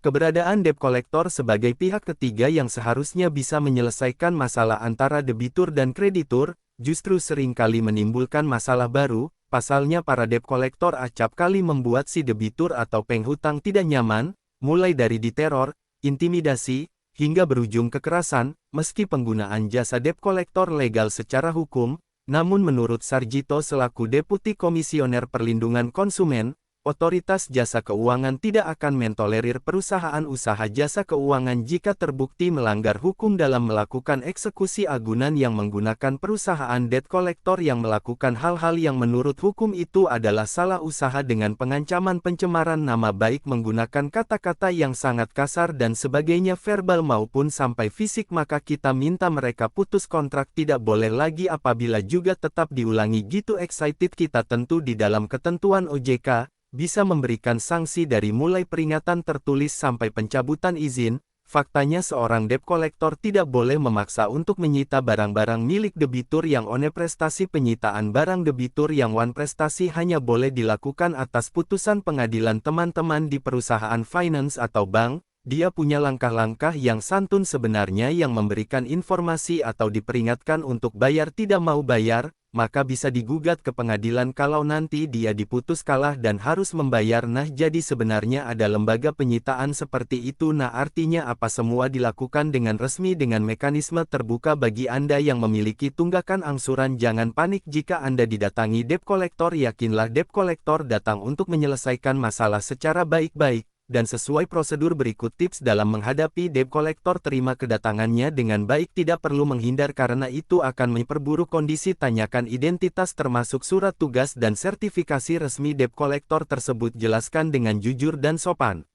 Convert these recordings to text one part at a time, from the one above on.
Keberadaan debt collector sebagai pihak ketiga yang seharusnya bisa menyelesaikan masalah antara debitur dan kreditur, justru seringkali menimbulkan masalah baru. Pasalnya para debt collector acap kali membuat si debitur atau penghutang tidak nyaman, mulai dari diteror, intimidasi, hingga berujung kekerasan. Meski penggunaan jasa debt collector legal secara hukum, namun menurut Sarjito selaku Deputi Komisioner Perlindungan Konsumen, Otoritas Jasa Keuangan tidak akan mentolerir perusahaan usaha jasa keuangan jika terbukti melanggar hukum dalam melakukan eksekusi agunan yang menggunakan perusahaan debt collector yang melakukan hal-hal yang menurut hukum itu adalah salah usaha dengan pengancaman pencemaran nama baik menggunakan kata-kata yang sangat kasar dan sebagainya verbal maupun sampai fisik, maka kita minta mereka putus kontrak, tidak boleh lagi. Apabila juga tetap diulangi gitu excited, kita tentu di dalam ketentuan OJK bisa memberikan sanksi dari mulai peringatan tertulis sampai pencabutan izin. Faktanya seorang debt collector tidak boleh memaksa untuk menyita barang-barang milik debitur yang one prestasi. Penyitaan barang debitur yang one prestasi hanya boleh dilakukan atas putusan pengadilan. Teman-teman di perusahaan finance atau bank, dia punya langkah-langkah yang santun sebenarnya yang memberikan informasi atau diperingatkan untuk bayar. Tidak mau bayar, maka bisa digugat ke pengadilan kalau nanti dia diputus kalah dan harus membayar. Nah, jadi sebenarnya ada lembaga penyitaan seperti itu. Nah, artinya apa? Semua dilakukan dengan resmi dengan mekanisme terbuka bagi Anda yang memiliki tunggakan angsuran. Jangan panik jika Anda didatangi debt collector. Yakinlah debt collector datang untuk menyelesaikan masalah secara baik-baik dan sesuai prosedur. Berikut tips dalam menghadapi debt collector. Terima kedatangannya dengan baik, tidak perlu menghindar karena itu akan memperburuk kondisi. Tanyakan identitas termasuk surat tugas dan sertifikasi resmi debt collector tersebut. Jelaskan dengan jujur dan sopan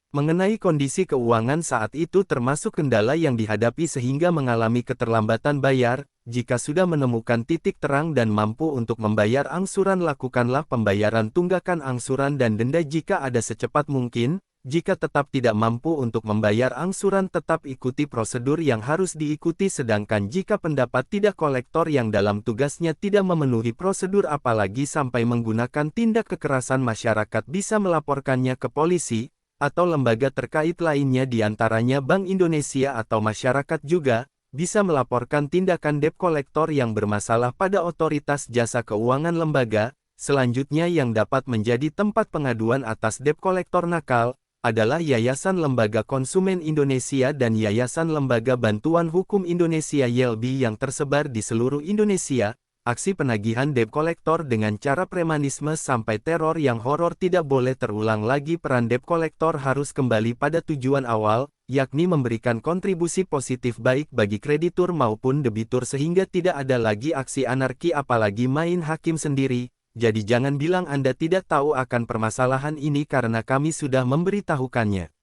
mengenai kondisi keuangan saat itu termasuk kendala yang dihadapi sehingga mengalami keterlambatan bayar. Jika sudah menemukan titik terang dan mampu untuk membayar angsuran, lakukanlah pembayaran tunggakan angsuran dan denda jika ada secepat mungkin. Jika tetap tidak mampu untuk membayar angsuran, tetap ikuti prosedur yang harus diikuti. Sedangkan jika pendapat tidak kolektor yang dalam tugasnya tidak memenuhi prosedur apalagi sampai menggunakan tindak kekerasan, masyarakat bisa melaporkannya ke polisi atau lembaga terkait lainnya, diantaranya Bank Indonesia, atau masyarakat juga bisa melaporkan tindakan debt collector yang bermasalah pada Otoritas Jasa Keuangan. Lembaga selanjutnya yang dapat menjadi tempat pengaduan atas debt collector nakal adalah Yayasan Lembaga Konsumen Indonesia dan Yayasan Lembaga Bantuan Hukum Indonesia YLB yang tersebar di seluruh Indonesia. Aksi penagihan debt collector dengan cara premanisme sampai teror yang horor tidak boleh terulang lagi. Peran debt collector harus kembali pada tujuan awal, yakni memberikan kontribusi positif baik bagi kreditur maupun debitur sehingga tidak ada lagi aksi anarki apalagi main hakim sendiri. Jadi jangan bilang Anda tidak tahu akan permasalahan ini karena kami sudah memberitahukannya.